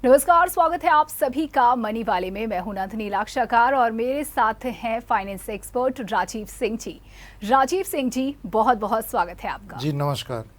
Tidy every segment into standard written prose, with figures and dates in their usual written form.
नमस्कार, स्वागत है आप सभी का मनी वाले में। मैं हूं नंदिनी लाक्षाकार और मेरे साथ हैं फाइनेंस एक्सपर्ट राजीव सिंह जी। राजीव सिंह जी, बहुत बहुत स्वागत है आपका। जी नमस्कार।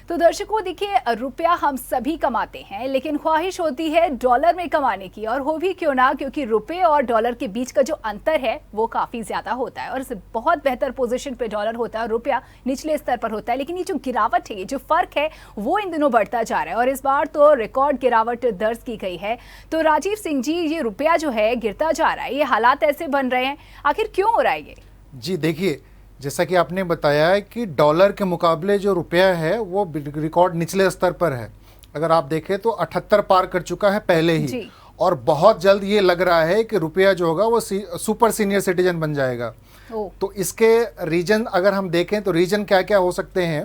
तो दर्शकों देखिए, रुपया हम सभी कमाते हैं, लेकिन ख्वाहिश होती है डॉलर में कमाने की, और हो भी क्यों ना, क्योंकि रुपए और डॉलर के बीच का जो अंतर है वो काफी ज्यादा होता है और बहुत बेहतर पोजीशन पे डॉलर होता है और रुपया निचले स्तर पर होता है। लेकिन ये जो गिरावट है, ये जो फर्क है, वो इन दिनों बढ़ता जा रहा है और इस बार तो रिकॉर्ड गिरावट दर्ज की गई है। तो राजीव सिंह जी, ये रुपया जो है गिरता जा रहा है, ये हालात ऐसे बन रहे हैं, आखिर क्यों हो रहा है ये? जी देखिए, जैसा कि आपने बताया है कि डॉलर के मुकाबले जो रुपया है वो रिकॉर्ड निचले स्तर पर है। अगर आप देखें तो 78 पार कर चुका है पहले ही, और बहुत जल्द ये लग रहा है कि रुपया जो होगा वो सुपर सीनियर सिटीजन बन जाएगा। तो इसके रीजन अगर हम देखें तो रीजन क्या क्या हो सकते हैं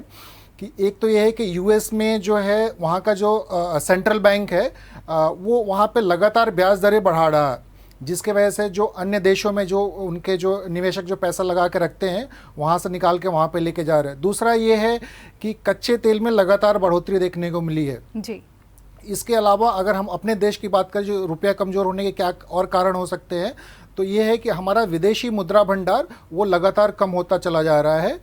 कि एक तो ये है कि यूएस में जो है वहाँ का जो सेंट्रल बैंक है वो वहाँ पे लगातार ब्याज दरें बढ़ा रहा है, जिसके वजह से जो अन्य देशों में जो उनके जो निवेशक जो पैसा लगा के रखते हैं वहाँ से निकाल के वहाँ पे लेके जा रहे हैं। दूसरा ये है कि कच्चे तेल में लगातार बढ़ोतरी देखने को मिली है जी। इसके अलावा अगर हम अपने देश की बात करें, जो रुपया कमज़ोर होने के क्या और कारण हो सकते हैं, तो ये है कि हमारा विदेशी मुद्रा भंडार वो लगातार कम होता चला जा रहा है।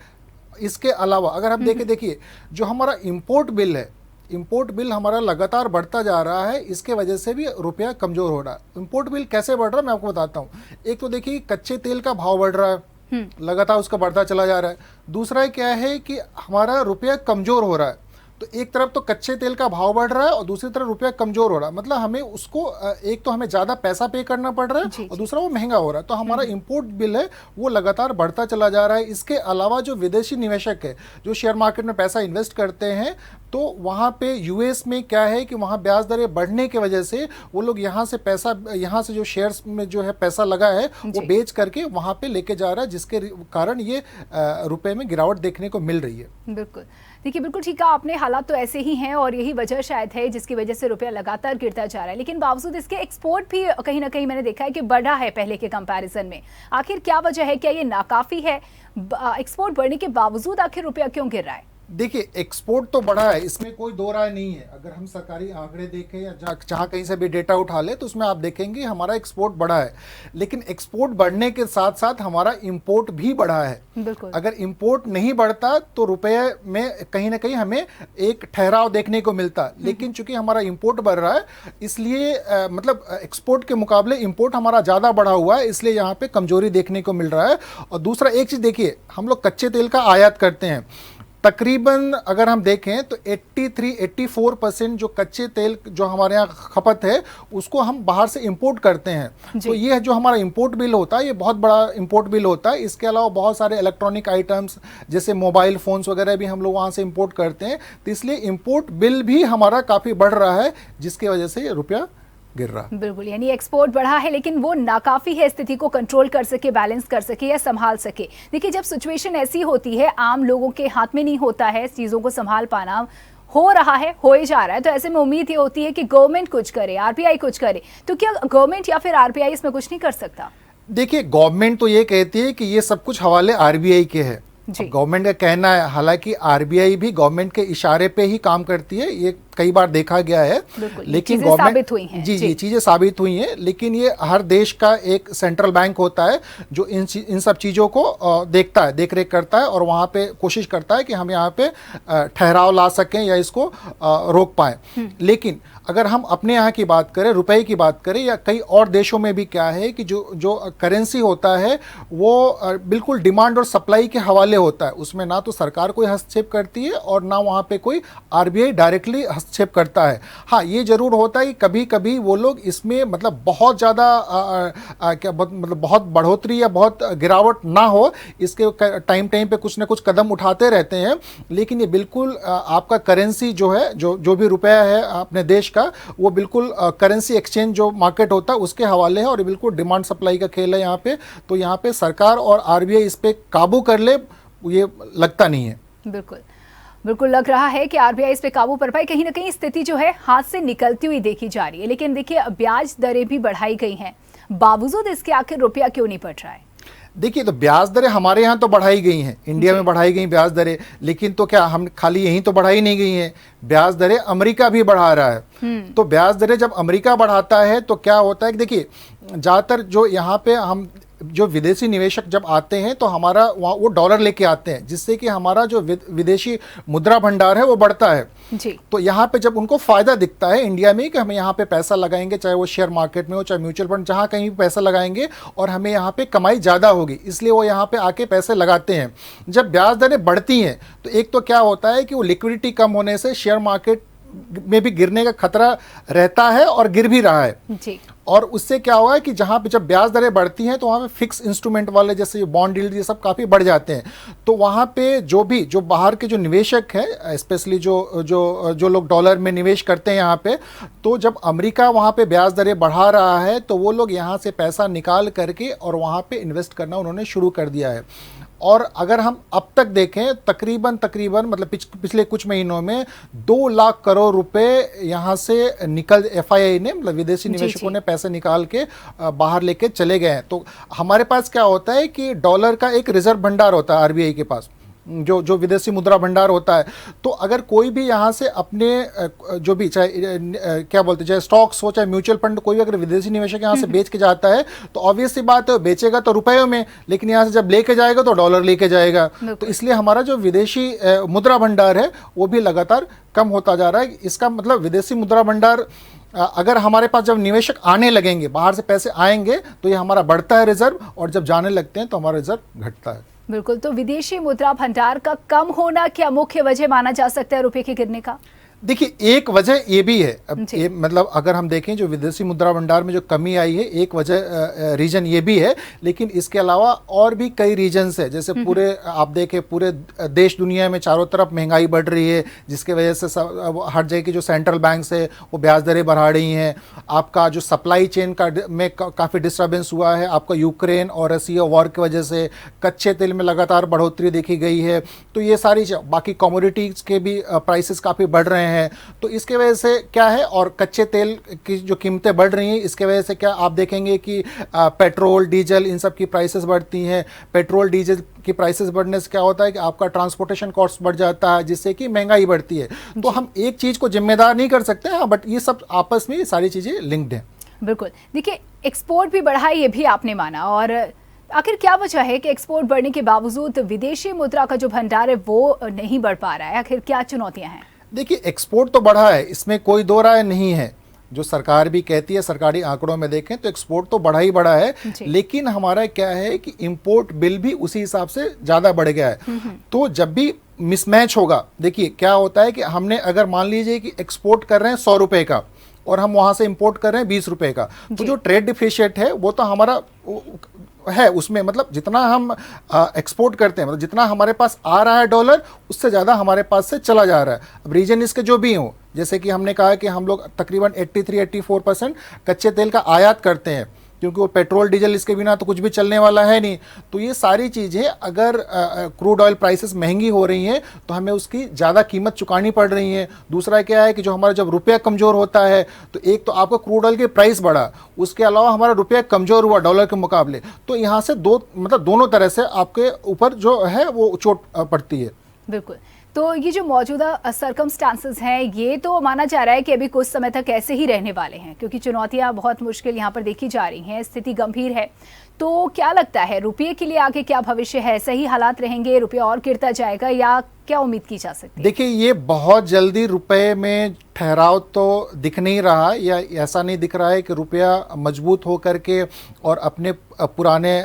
इसके अलावा अगर हम देखिए जो हमारा इम्पोर्ट बिल है, इंपोर्ट बिल हमारा लगातार बढ़ता जा रहा है, इसके वजह से भी रुपया कमज़ोर हो रहा है। इंपोर्ट बिल कैसे बढ़ रहा है मैं आपको बताता हूँ। एक तो देखिए कच्चे तेल का भाव बढ़ रहा है, लगातार उसका बढ़ता चला जा रहा है। दूसरा क्या है कि हमारा रुपया कमज़ोर हो रहा है। तो एक तरफ तो कच्चे तेल का भाव बढ़ रहा है और दूसरी तरफ रुपया कमज़ोर हो रहा है, मतलब हमें उसको एक तो हमें ज़्यादा पैसा पे करना पड़ रहा है और दूसरा वो महंगा हो रहा है। तो हमारा इंपोर्ट बिल है वो लगातार बढ़ता चला जा रहा है। इसके अलावा जो विदेशी निवेशक है जो शेयर मार्केट में पैसा इन्वेस्ट करते हैं, तो वहाँ पे यूएस में क्या है कि वहाँ ब्याज दरें बढ़ने की वजह से वो लोग यहाँ से जो शेयर्स में जो है पैसा लगा है वो बेच करके वहाँ पे लेके जा रहा है, जिसके कारण ये रुपए में गिरावट देखने को मिल रही है। बिल्कुल, देखिए बिल्कुल ठीक कहा आपने, हालात तो ऐसे ही हैं और यही वजह शायद है जिसकी वजह से रुपया लगातार गिरता जा रहा है। लेकिन बावजूद इसके एक्सपोर्ट भी कहीं ना कहीं मैंने देखा है कि बढ़ा है पहले के कंपैरिजन में। आखिर क्या वजह है? क्या ये नाकाफी है? एक्सपोर्ट बढ़ने के बावजूद आखिर रुपया क्यों गिर रहा है? देखिए, एक्सपोर्ट तो बढ़ा है, इसमें कोई दो राय नहीं है। अगर हम सरकारी आंकड़े देखें या जहाँ कहीं से भी डेटा उठा ले तो उसमें आप देखेंगे हमारा एक्सपोर्ट बढ़ा है। लेकिन एक्सपोर्ट बढ़ने के साथ साथ हमारा इंपोर्ट भी बढ़ा है। अगर इंपोर्ट नहीं बढ़ता तो रुपये में कहीं ना कहीं हमें एक ठहराव देखने को मिलता। लेकिन चूंकि हमारा इंपोर्ट बढ़ रहा है, इसलिए मतलब एक्सपोर्ट के मुकाबले इंपोर्ट हमारा ज़्यादा बढ़ा हुआ है, इसलिए यहाँ पे कमजोरी देखने को मिल रहा है। और दूसरा एक चीज़ देखिए, हम लोग कच्चे तेल का आयात करते हैं। तकरीबन अगर हम देखें तो 84% जो कच्चे तेल जो हमारे यहाँ खपत है उसको हम बाहर से इंपोर्ट करते हैं। तो ये जो हमारा इंपोर्ट बिल होता है ये बहुत बड़ा इंपोर्ट बिल होता है। इसके अलावा बहुत सारे इलेक्ट्रॉनिक आइटम्स जैसे मोबाइल फ़ोन्स वगैरह भी हम लोग वहाँ से इंपोर्ट करते हैं। तो इसलिए इंपोर्ट बिल भी हमारा काफ़ी बढ़ रहा है, जिसकी वजह से ये रुपया गिर रहा। बिल्कुल, यानी एक्सपोर्ट बढ़ा है लेकिन वो नाकाफी है स्थिति को कंट्रोल कर सके, बैलेंस कर सके या संभाल सके। देखिए, जब सिचुएशन ऐसी होती है, आम लोगों के हाथ में नहीं होता है चीजों को संभाल पाना, हो रहा है, हो ही जा रहा है, तो ऐसे में उम्मीद ये होती है कि गवर्नमेंट कुछ करे, आरबीआई कुछ करे। तो क्या गवर्नमेंट या फिर आरबीआई इसमें कुछ नहीं कर सकता? देखिए, गवर्नमेंट तो ये कहती है कि ये सब कुछ हवाले आरबीआई के है। गवर्नमेंट का कहना है, हालांकि आरबीआई भी गवर्नमेंट के इशारे पे ही काम करती है, ये कई बार देखा गया है। लेकिन गवर्नमेंट जी चीजें साबित हुई हैं। लेकिन ये हर देश का एक सेंट्रल बैंक होता है जो इन सब चीज़ों को देखता है, देख रेख करता है और वहाँ पे कोशिश करता है कि हम यहाँ पे ठहराव ला सकें या इसको रोक पाएं। लेकिन अगर हम अपने यहाँ की बात करें, रुपए की बात करें, या कई और देशों में भी क्या है कि जो करेंसी होता है वो बिल्कुल डिमांड और सप्लाई के हवाले होता है। उसमें ना तो सरकार कोई हस्तक्षेप करती है और ना वहाँ पे कोई आरबीआई डायरेक्टली हस्तक्षेप करता है। हाँ, ये जरूर होता है कि कभी कभी वो लोग इसमें मतलब बहुत ज़्यादा मतलब बहुत बढ़ोतरी या बहुत गिरावट ना हो, इसके टाइम पे कुछ ना कुछ कदम उठाते रहते हैं। लेकिन ये बिल्कुल आपका करेंसी जो है, जो भी रुपया है अपने देश का, वो बिल्कुल करेंसी एक्सचेंज जो मार्केट होता है उसके हवाले है और बिल्कुल डिमांड सप्लाई का खेल है यहाँ पे। तो यहाँ पे सरकार और आरबीआई इस पे काबू कर ले, ये लगता नहीं है। बिल्कुल लग रहा है कि आरबीआई इस पे काबू कर पाए। कहीं ना कहीं स्थिति जो है हाथ से निकलती हुई देखी जा रही है। लेकिन देखिए, ब्याज दरें भी बढ़ाई गई हैं, बावजूद इसके आखिर रुपया क्यों नहीं बढ़ रहा है? देखिए, तो ब्याज दरें हमारे यहाँ तो बढ़ाई गई हैं, इंडिया में बढ़ाई गई ब्याज दरें, लेकिन तो क्या हम खाली यहीं तो बढ़ाई नहीं गई हैं, ब्याज दरें अमेरिका भी बढ़ा रहा है। तो ब्याज दरें जब अमेरिका बढ़ाता है तो क्या होता है कि देखिए, ज़्यादातर जो यहाँ पे हम जो विदेशी निवेशक जब आते हैं तो हमारा वहाँ वो डॉलर लेके आते हैं, जिससे कि हमारा जो विदेशी मुद्रा भंडार है वो बढ़ता है जी। तो यहाँ पे जब उनको फायदा दिखता है इंडिया में कि हमें यहाँ पे पैसा लगाएंगे, चाहे वो शेयर मार्केट में हो चाहे म्यूचुअल फंड, जहाँ कहीं भी पैसा लगाएंगे और हमें यहाँ पे कमाई ज़्यादा होगी, इसलिए वो यहाँ पे आके पैसे लगाते हैं। जब ब्याज दरें बढ़ती हैं तो एक तो क्या होता है कि वो लिक्विडिटी कम होने से शेयर मार्केट में भी गिरने का खतरा रहता है और गिर भी रहा है जी। और उससे क्या हुआ है कि जहां पे जब ब्याज दरें बढ़ती हैं तो वहां पे फिक्स इंस्ट्रूमेंट वाले जैसे बॉन्ड यील्ड ये सब काफ़ी बढ़ जाते हैं। तो वहां पे जो बाहर के जो निवेशक हैं, स्पेशली जो लोग डॉलर में निवेश करते हैं यहाँ पे, तो जब अमेरिका वहां पे ब्याज दरें बढ़ा रहा है तो वो लोग यहाँ से पैसा निकाल करके और वहां पे इन्वेस्ट करना उन्होंने शुरू कर दिया है। और अगर हम अब तक देखें तकरीबन मतलब पिछले कुछ महीनों में 2 लाख करोड़ रुपए यहाँ से निकल FII ने मतलब विदेशी निवेशकों ने पैसे निकाल के बाहर लेके चले गए हैं। तो हमारे पास क्या होता है कि डॉलर का एक रिजर्व भंडार होता है RBI के पास, जो विदेशी मुद्रा भंडार होता है। तो अगर कोई भी यहाँ से अपने जो भी चाहे क्या बोलते हैं, चाहे स्टॉक्स हो चाहे म्यूचुअल फंड, कोई भी अगर विदेशी निवेशक यहाँ से बेच के जाता है तो ऑब्वियस सी बात है बेचेगा तो रुपयों में, लेकिन यहाँ से जब लेके जाएगा तो डॉलर लेके जाएगा। तो इसलिए हमारा जो विदेशी मुद्रा भंडार है वो भी लगातार कम होता जा रहा है। इसका मतलब विदेशी मुद्रा भंडार अगर हमारे पास जब निवेशक आने लगेंगे, बाहर से पैसे आएंगे तो ये हमारा बढ़ता है रिजर्व, और जब जाने लगते हैं तो हमारा रिजर्व घटता है। बिल्कुल। तो विदेशी मुद्रा भंडार का कम होना क्या मुख्य वजह माना जा सकता है रुपए के गिरने का? देखिए, एक वजह ये भी है, अब मतलब अगर हम देखें जो विदेशी मुद्रा भंडार में जो कमी आई है, एक वजह रीजन ये भी है, लेकिन इसके अलावा और भी कई रीजन्स है। जैसे पूरे आप देखें पूरे देश दुनिया में चारों तरफ महंगाई बढ़ रही है, जिसके वजह से हर जगह की जो सेंट्रल बैंक्स है वो ब्याज दरें बढ़ा रही हैं। आपका जो सप्लाई चेन में काफ़ी डिस्टर्बेंस हुआ है, आपका यूक्रेन और रसिया वॉर की वजह से कच्चे तेल में लगातार बढ़ोतरी देखी गई है। तो ये सारी बाकी कमोडिटीज़ के भी प्राइसेस काफ़ी बढ़ रहे हैं। तो इसके वजह से क्या है, और कच्चे तेल की जो कीमतें बढ़ रही हैं, इसके वजह से क्या आप देखेंगे कि पेट्रोल डीजल इन सब की प्राइसेस बढ़ती हैं। पेट्रोल डीजल की प्राइसेस बढ़ने से क्या होता है कि आपका ट्रांसपोर्टेशन कॉस्ट बढ़ जाता है, जिससे कि महंगाई बढ़ती है। तो हम एक चीज़ को जिम्मेदार नहीं कर सकते हैं, बट ये सब आपस में सारी चीज़ें लिंक्ड हैं। बिल्कुल। देखिए, एक्सपोर्ट भी बढ़ा ये भी आपने माना, और आखिर क्या वजह है कि एक्सपोर्ट बढ़ने के बावजूद विदेशी मुद्रा का जो भंडार है वो नहीं बढ़ पा रहा है? आखिर क्या चुनौतियां हैं? देखिए, एक्सपोर्ट तो बढ़ा है, इसमें कोई दो राय नहीं है। जो सरकार भी कहती है, सरकारी आंकड़ों में देखें तो एक्सपोर्ट तो बढ़ा ही बढ़ा है, लेकिन हमारा क्या है कि इंपोर्ट बिल भी उसी हिसाब से ज़्यादा बढ़ गया है। तो जब भी मिसमैच होगा, देखिए क्या होता है कि हमने अगर मान लीजिए कि एक्सपोर्ट कर रहे हैं 100 रुपये का और हम वहाँ से इंपोर्ट कर रहे हैं 20 रुपये का, तो जो ट्रेड डिफिशिएंट है वो तो हमारा है, उसमें मतलब जितना हम एक्सपोर्ट करते हैं, मतलब जितना हमारे पास आ रहा है डॉलर, उससे ज़्यादा हमारे पास से चला जा रहा है। अब रीजन इसके जो भी हों, जैसे कि हमने कहा कि हम लोग तकरीबन 83-84% कच्चे तेल का आयात करते हैं, क्योंकि वो पेट्रोल डीजल इसके बिना तो कुछ भी चलने वाला है नहीं। तो ये सारी चीज़ें अगर क्रूड ऑयल प्राइसेस महंगी हो रही हैं तो हमें उसकी ज़्यादा कीमत चुकानी पड़ रही है। दूसरा क्या है कि जो हमारा जब रुपया कमज़ोर होता है तो एक तो आपका क्रूड ऑयल की प्राइस बढ़ा, उसके अलावा हमारा रुपया कमज़ोर हुआ डॉलर के मुकाबले, तो यहाँ से दोनों तरह से आपके ऊपर जो है वो चोट पड़ती है। बिल्कुल। तो ये जो मौजूदा सर्कमस्टांसेस हैं, ये तो माना जा रहा है कि अभी कुछ समय तक ऐसे ही रहने वाले हैं, क्योंकि चुनौतियां बहुत मुश्किल यहाँ पर देखी जा रही हैं, स्थिति गंभीर है। तो क्या लगता है रुपये के लिए आगे क्या भविष्य है? सही हालात रहेंगे, रुपया और गिरता जाएगा, या क्या उम्मीद की जा सकती है? देखिए, ये बहुत जल्दी रुपए में ठहराव तो दिख नहीं रहा, या ऐसा नहीं दिख रहा है कि रुपया मजबूत हो करके और अपने पुराने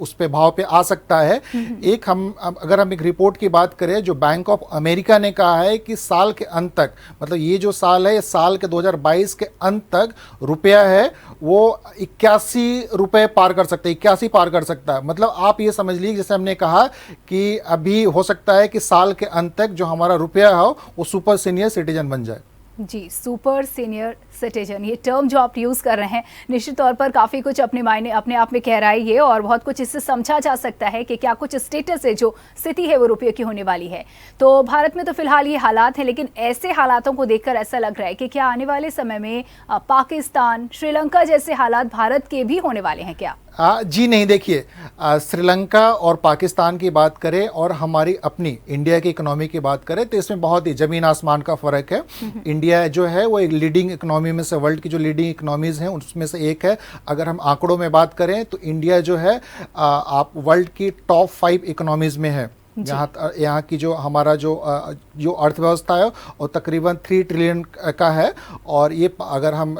उस पे भाव पे आ सकता है। अगर हम एक रिपोर्ट की बात करें, जो बैंक ऑफ अमेरिका ने कहा है कि साल के अंत तक, मतलब ये जो साल है, साल के 2022 के अंत तक रुपया है वो 81 रुपये पार कर सकता है, 81 पार कर सकता है। मतलब आप ये समझ लीजिए, जैसे हमने कहा कि अभी हो सकता है कि साल के अंत तक जो हमारा रुपया हो वो सुपर सीनियर सिटीजन बन जाए। जी, सुपर सीनियर सिटीजन, ये टर्म जो आप यूज़ कर रहे हैं निश्चित तौर पर काफ़ी कुछ अपने मायने अपने आप में कह रहा है ये, और बहुत कुछ इससे समझा जा सकता है कि क्या कुछ स्टेटस है, जो स्थिति है वो रुपये की होने वाली है। तो भारत में तो फिलहाल ये हालात हैं, लेकिन ऐसे हालातों को देखकर ऐसा लग रहा है कि क्या आने वाले समय में पाकिस्तान, श्रीलंका जैसे हालात भारत के भी होने वाले हैं क्या? जी नहीं, देखिए, श्रीलंका और पाकिस्तान की बात करें और हमारी अपनी इंडिया की इकोनॉमी की बात करें तो इसमें बहुत ही ज़मीन आसमान का फ़र्क है। इंडिया जो है वो एक लीडिंग इकोनॉमी में से, वर्ल्ड की जो लीडिंग इकोनॉमीज़ हैं उसमें से एक है। अगर हम आंकड़ों में बात करें तो इंडिया जो है आप वर्ल्ड की टॉप 5 इकोनॉमीज़ में है। यहाँ की जो हमारा जो अर्थव्यवस्था है वो तकरीबन 3 ट्रिलियन का है, और ये अगर हम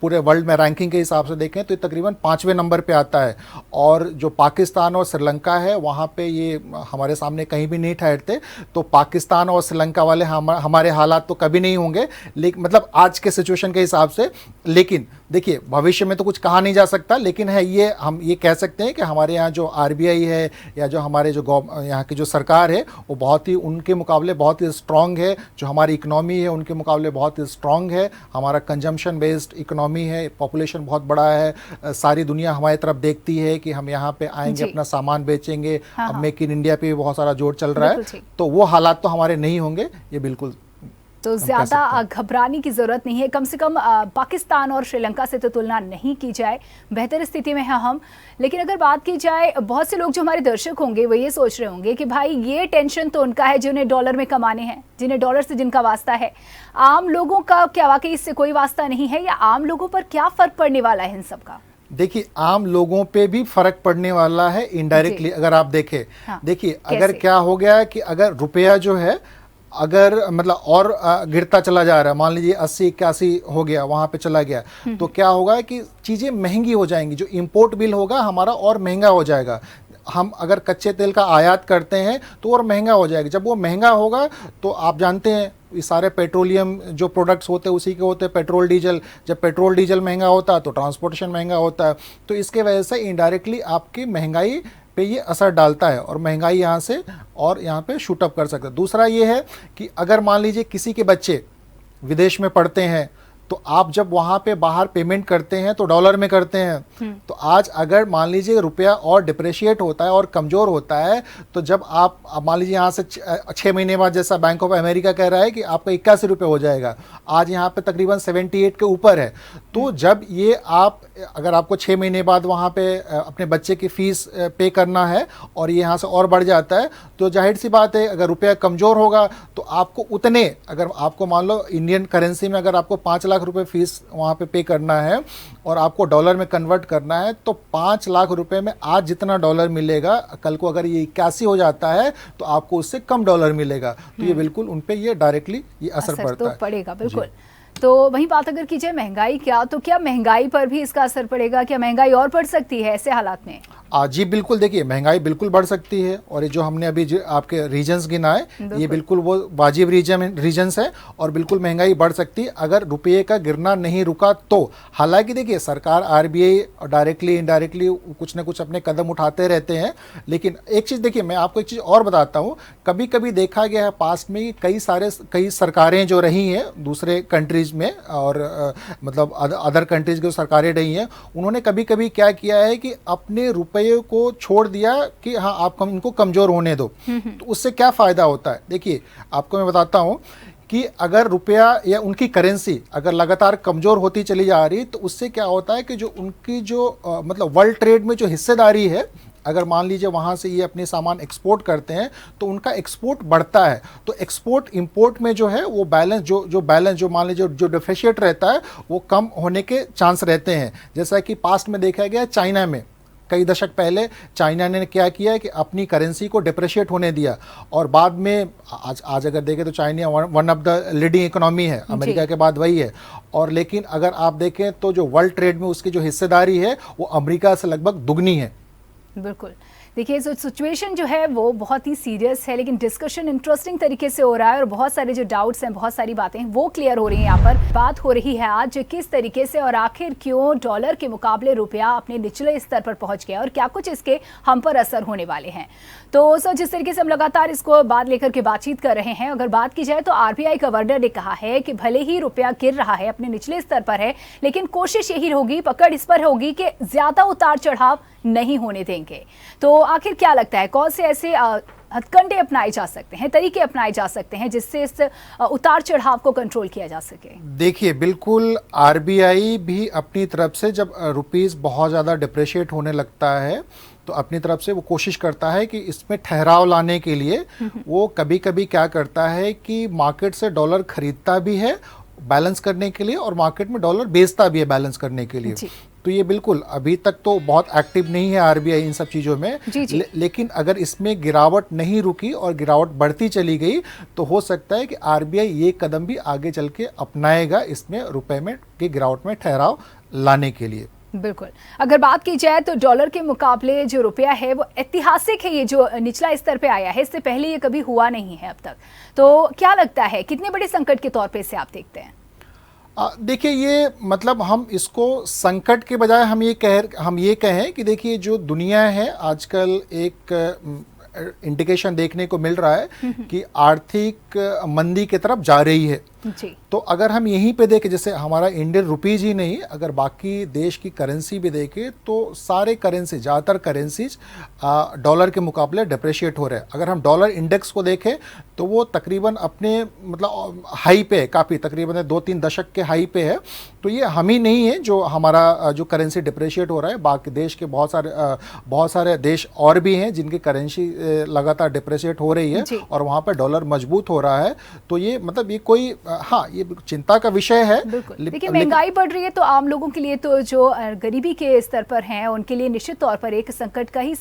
पूरे वर्ल्ड में रैंकिंग के हिसाब से देखें तो ये तकरीबन 5वें नंबर पे आता है। और जो पाकिस्तान और श्रीलंका है वहाँ पे ये हमारे सामने कहीं भी नहीं ठहरते। तो पाकिस्तान और श्रीलंका वाले हमारे हालात तो कभी नहीं होंगे, लेकिन मतलब आज के सिचुएशन के हिसाब से। लेकिन देखिए, भविष्य में तो कुछ कहा नहीं जा सकता, लेकिन है ये, हम ये कह सकते हैं कि हमारे यहाँ जो आरबीआई है या जो हमारे जो यहाँ की जो सरकार है वो बहुत ही उनके मुकाबले बहुत ही स्ट्रांग है। जो हमारी इकोनॉमी है उनके मुकाबले बहुत ही स्ट्रांग है। हमारा कंजम्पशन बेस्ड इकोनॉमी है, पॉपुलेशन बहुत बड़ा है, सारी दुनिया हमारी तरफ देखती है कि हम यहाँ पे आएंगे, अपना सामान बेचेंगे। अब मेक इन इंडिया पे भी बहुत सारा जोर चल रहा है, तो वो हालात तो हमारे नहीं होंगे, ये बिल्कुल। तो ज़्यादा घबराने की ज़रूरत नहीं है, कम से कम पाकिस्तान और श्रीलंका से तो तुलना नहीं की जाए, बेहतर स्थिति में है हम। लेकिन अगर बात की जाए, बहुत से लोग जो हमारे दर्शक होंगे वो ये सोच रहे होंगे कि भाई ये टेंशन तो उनका है जिन्हें डॉलर में कमाने हैं, जिन्हें डॉलर से जिनका वास्ता है। आम लोगों का क्या वाकई इससे कोई वास्ता नहीं है, या आम लोगों पर क्या फ़र्क पड़ने वाला है इन सब का? देखिए, आम लोगों पे भी फर्क पड़ने वाला है इनडायरेक्टली, अगर आप देखें। हाँ, देखिए, अगर क्या हो गया है कि अगर रुपया जो है अगर मतलब और गिरता चला जा रहा है, मान लीजिए 80-81 हो गया, वहाँ पे चला गया, तो क्या होगा कि चीज़ें महंगी हो जाएंगी। जो इंपोर्ट बिल होगा हमारा और महंगा हो जाएगा। हम अगर कच्चे तेल का आयात करते हैं तो और महंगा हो जाएगा। जब वो महंगा होगा तो आप जानते हैं ये सारे पेट्रोलियम जो प्रोडक्ट्स होते हैं उसी के होते हैं, पेट्रोल डीजल। जब पेट्रोल डीजल महंगा होता है तो ट्रांसपोर्टेशन महंगा होता है। तो इसके वजह से इनडायरेक्टली आपकी महंगाई पे ये असर डालता है, और महंगाई यहाँ से और यहाँ पे शूटअप कर सकता है। दूसरा ये है कि अगर मान लीजिए किसी के बच्चे विदेश में पढ़ते हैं तो आप जब वहाँ पे बाहर पेमेंट करते हैं तो डॉलर में करते हैं। तो आज अगर मान लीजिए रुपया और डिप्रिशिएट होता है और कमज़ोर होता है, तो जब आप मान लीजिए यहाँ से 6 महीने बाद, जैसा बैंक ऑफ अमेरिका कह रहा है कि आपका 81 रुपये हो जाएगा, आज यहाँ पे तकरीबन 78 के ऊपर है। तो जब ये आप, अगर आपको 6 महीने बाद वहाँ पे अपने बच्चे की फ़ीस पे करना है और ये यहाँ से और बढ़ जाता है, तो जाहिर सी बात है अगर रुपया कमज़ोर होगा तो आपको उतने, अगर आपको मान लो इंडियन करेंसी में अगर आपको 5 लाख रुपए फीस वहाँ पे करना है और आपको डॉलर में कन्वर्ट करना है, तो 5 लाख रुपए में आज जितना डॉलर मिलेगा, कल को अगर ये 81 हो जाता है तो आपको उससे कम डॉलर मिलेगा। तो ये बिल्कुल उन पे ये डायरेक्टली ये असर पड़ता है, पड़ेगा बिल्कुल। तो वही बात अगर की जाए महंगाई तो क्या महंगाई पर भी इसका असर पड़ेगा? क्या महंगाई और बढ़ सकती है ऐसे हालात में? जी बिल्कुल, देखिए महंगाई बिल्कुल बढ़ सकती है, और ये जो हमने अभी जो आपके रीजन्स गिनाए ये बिल्कुल वो वाजिब रीजन्स है, और बिल्कुल महंगाई बढ़ सकती है अगर रुपये का गिरना नहीं रुका तो। हालांकि देखिए, सरकार आरबीआई डायरेक्टली इनडायरेक्टली कुछ ना कुछ अपने कदम उठाते रहते हैं, लेकिन एक चीज़ देखिए, मैं आपको एक चीज़ और बताता हूँ। कभी कभी देखा गया है पास्ट में कई सरकारें जो रही हैं दूसरे कंट्रीज़ में, और मतलब अदर कंट्रीज़ की जो सरकारें रही हैं, उन्होंने कभी कभी क्या किया है कि अपने रुपये को छोड़ दिया कि हाँ आप इनको कमजोर होने दो। तो उससे क्या फायदा होता है, देखिए आपको मैं बताता हूं कि अगर रुपया या उनकी करेंसी अगर लगातार कमजोर होती चली जा रही, तो उससे क्या होता है कि जो उनकी जो मतलब वर्ल्ड ट्रेड में जो हिस्सेदारी है, अगर मान लीजिए वहाँ से ये अपने सामान एक्सपोर्ट करते हैं तो उनका एक्सपोर्ट बढ़ता है। तो एक्सपोर्ट इंपोर्ट में जो है वो बैलेंस जो मान लीजिए जो डिफिशिएट रहता है वो कम होने के चांस रहते हैं। जैसा कि पास्ट में देखा गया चाइना में, कई दशक पहले चाइना ने क्या किया कि अपनी करेंसी को डिप्रिशिएट होने दिया, और बाद में आज अगर देखें तो China one of the leading economy है, अमेरिका के बाद वही है। और लेकिन अगर आप देखें तो जो वर्ल्ड ट्रेड में उसकी जो हिस्सेदारी है वो अमेरिका से लगभग दुगनी है। बिल्कुल, देखिए जो सिचुएशन जो है वो बहुत ही सीरियस है, लेकिन डिस्कशन इंटरेस्टिंग तरीके से हो रहा है और बहुत सारे जो डाउट्स हैं, बहुत सारी बातें हैं वो क्लियर हो रही हैं। यहाँ पर बात हो रही है आज किस तरीके से और आखिर क्यों डॉलर के मुकाबले रुपया अपने निचले स्तर पर पहुंच गया और क्या कुछ इसके हम पर असर होने वाले हैं। तो सर, जिस तरीके से हम लगातार इसको बात लेकर के बातचीत कर रहे हैं, अगर बात की जाए तो आरबीआई गवर्नर ने कहा है कि भले ही रुपया गिर रहा है, अपने निचले स्तर पर है, लेकिन कोशिश यही होगी, पकड़ इस पर होगी कि ज्यादा उतार चढ़ाव नहीं होने देंगे। तो आखिर क्या लगता है कौन से ऐसे हथकंडे अपनाए जा सकते हैं, तरीके अपनाए जा सकते हैं जिससे इस उतार चढ़ाव को कंट्रोल किया जा सके? देखिए, बिल्कुल आरबीआई भी अपनी तरफ से जब रुपीस बहुत ज़्यादा डिप्रिशिएट होने लगता है तो अपनी तरफ से वो कोशिश करता है कि इसमें ठहराव लाने के लिए वो कभी कभी क्या करता है कि मार्केट से डॉलर खरीदता भी है बैलेंस करने के लिए और मार्केट में डॉलर बेचता भी है बैलेंस करने के लिए। तो ये बिल्कुल अभी तक तो बहुत एक्टिव नहीं है आरबीआई इन सब चीज़ों में, लेकिन अगर इसमें गिरावट नहीं रुकी और गिरावट बढ़ती चली गई तो हो सकता है कि आरबीआई ये कदम भी आगे चल के अपनाएगा इसमें रुपए में की गिरावट में ठहराव लाने के लिए। बिल्कुल, अगर बात की जाए तो डॉलर के मुकाबले जो रुपया है वो ऐतिहासिक है, ये जो निचला स्तर पे आया है इससे पहले ये कभी हुआ नहीं है अब तक। तो क्या लगता है कितने बड़े संकट के तौर पे इसे आप देखते हैं? देखिए, ये मतलब हम इसको संकट के बजाय हम ये कहें कि देखिए जो दुनिया है आजकल एक इंडिकेशन देखने को मिल रहा है कि आर्थिक मंदी की तरफ जा रही है जी। तो अगर हम यहीं पे देखें, जैसे हमारा इंडियन रुपीज ही नहीं, अगर बाकी देश की करेंसी भी देखें तो सारे करेंसी, ज़्यादातर करेंसीज डॉलर के मुकाबले डिप्रिशिएट हो रहे हैं। अगर हम डॉलर इंडेक्स को देखें तो वो तकरीबन अपने मतलब हाई पे है, काफ़ी तकरीबन 2-3 दशक के हाई पे है। तो ये हम ही नहीं है जो हमारा जो करेंसी डिप्रिशिएट हो रहा है, बाकी देश के बहुत सारे देश और भी हैं जिनकी करेंसी लगातार डिप्रिशिएट हो रही है और वहाँ पर डॉलर मजबूत हो रहा है। तो ये मतलब ये कोई हाँ, ये चिंता का विषय है। देखिए, महंगाई बढ़ रही है तो आम लोगों के लिए, तो जो गरीबी के स्तर पर हैं उनके लिए निश्चित तौर पर एक संकट का ही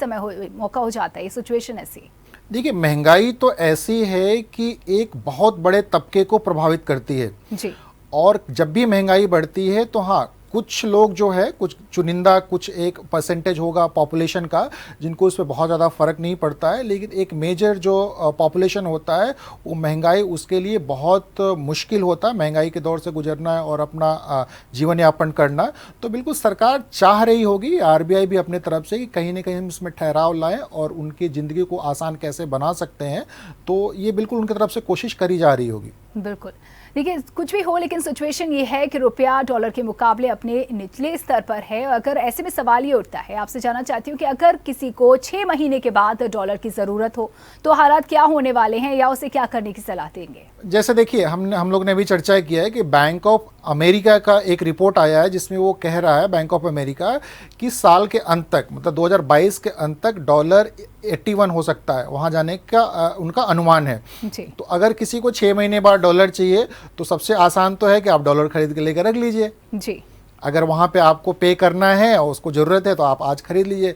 मौका हो जाता है। ये सिचुएशन ऐसी, देखिए महंगाई तो ऐसी है कि एक बहुत बड़े तबके को प्रभावित करती है जी। और जब भी महंगाई बढ़ती है तो हाँ, कुछ लोग जो है, कुछ चुनिंदा, कुछ एक परसेंटेज होगा पॉपुलेशन का जिनको इस पर बहुत ज़्यादा फर्क नहीं पड़ता है, लेकिन एक मेजर जो पॉपुलेशन होता है वो महंगाई उसके लिए बहुत मुश्किल होता है, महंगाई के दौर से गुजरना है और अपना जीवन यापन करना। तो बिल्कुल सरकार चाह रही होगी, आरबीआई भी अपने तरफ से, कि कहीं ना कहीं हम इसमें ठहराव लाएं और उनकी ज़िंदगी को आसान कैसे बना सकते हैं। तो ये बिल्कुल उनकी तरफ से कोशिश करी जा रही होगी। बिल्कुल, देखिए कुछ भी हो लेकिन सिचुएशन ये है कि रुपया डॉलर के मुकाबले अपने निचले स्तर पर है। अगर ऐसे में सवाल ये उठता है, आपसे जानना चाहती हूँ कि अगर किसी को 6 महीने के बाद डॉलर की ज़रूरत हो तो हालात क्या होने वाले हैं या उसे क्या करने की सलाह देंगे? जैसे देखिए, हम लोग ने अभी चर्चा किया है कि बैंक ऑफ अमेरिका का एक रिपोर्ट आया है जिसमें वो कह रहा है, बैंक ऑफ अमेरिका, कि साल के अंत तक मतलब 2022 के अंत तक डॉलर 81 हो सकता है, वहाँ जाने का उनका अनुमान है जी। तो अगर किसी को 6 महीने बाद डॉलर चाहिए तो सबसे आसान तो है कि आप डॉलर खरीद के लेकर रख लीजिए जी। अगर वहाँ पे आपको पे करना है और उसको ज़रूरत है तो आप आज खरीद लीजिए।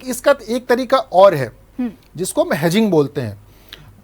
इसका एक तरीका और है जिसको हम हेजिंग बोलते हैं।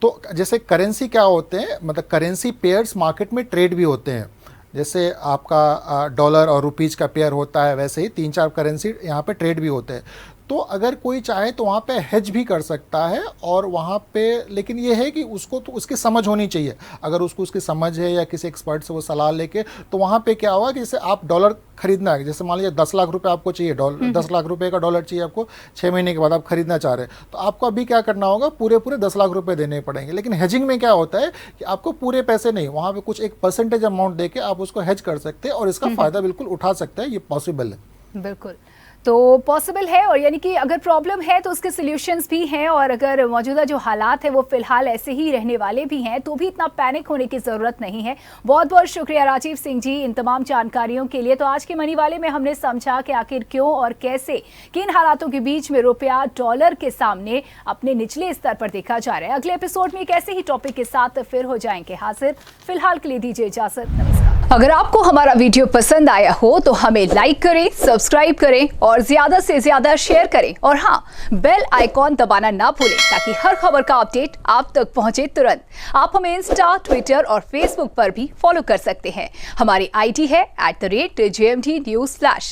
तो जैसे करेंसी क्या होते हैं, मतलब करेंसी पेयर्स मार्केट में ट्रेड भी होते हैं। जैसे आपका डॉलर और रुपीज़ का पेयर होता है, वैसे ही 3-4 करेंसी यहाँ पे ट्रेड भी होते हैं। तो अगर कोई चाहे तो वहाँ पे हेज भी कर सकता है और वहाँ पे, लेकिन ये है कि उसको तो उसकी समझ होनी चाहिए। अगर उसको उसकी समझ है या किसी एक्सपर्ट से वो सलाह लेके, तो वहाँ पे क्या होगा कि जैसे आप डॉलर खरीदना है, जैसे मान लीजिए 10 लाख रुपए आपको चाहिए, 10 लाख रुपए का डॉलर चाहिए आपको, 6 महीने के बाद आप खरीदना चाह रहे हैं, तो आपको अभी क्या करना होगा, पूरे 10 लाख रुपए देने पड़ेंगे। लेकिन हेजिंग में क्या होता है कि आपको पूरे पैसे नहीं, वहाँ पे कुछ एक परसेंटेज अमाउंट देके आप उसको हेज कर सकते हैं और इसका फायदा बिल्कुल उठा सकते हैं। ये पॉसिबल है। बिल्कुल, तो पॉसिबल है, और यानी कि अगर प्रॉब्लम है तो उसके सॉल्यूशंस भी हैं, और अगर मौजूदा जो हालात है वो फिलहाल ऐसे ही रहने वाले भी हैं तो भी इतना पैनिक होने की ज़रूरत नहीं है। बहुत बहुत शुक्रिया राजीव सिंह जी इन तमाम जानकारियों के लिए। तो आज के मनी वाले में हमने समझा कि आखिर क्यों और कैसे, किन हालातों के बीच में रुपया डॉलर के सामने अपने निचले स्तर पर देखा जा रहा है। अगले एपिसोड में एक ऐसे ही टॉपिक के साथ फिर हो जाएंगे हाजिर। फिलहाल के लिए दीजिए इजाजत, नमस्कार। अगर आपको हमारा वीडियो पसंद आया हो तो हमें लाइक करें, सब्सक्राइब करें और ज्यादा से ज्यादा शेयर करें, और हाँ, बेल आइकॉन दबाना ना भूलें ताकि हर खबर का अपडेट आप तक पहुंचे तुरंत। आप हमें इंस्टा, ट्विटर और फेसबुक पर भी फॉलो कर सकते हैं। हमारी आईडी है @JMT News Flash।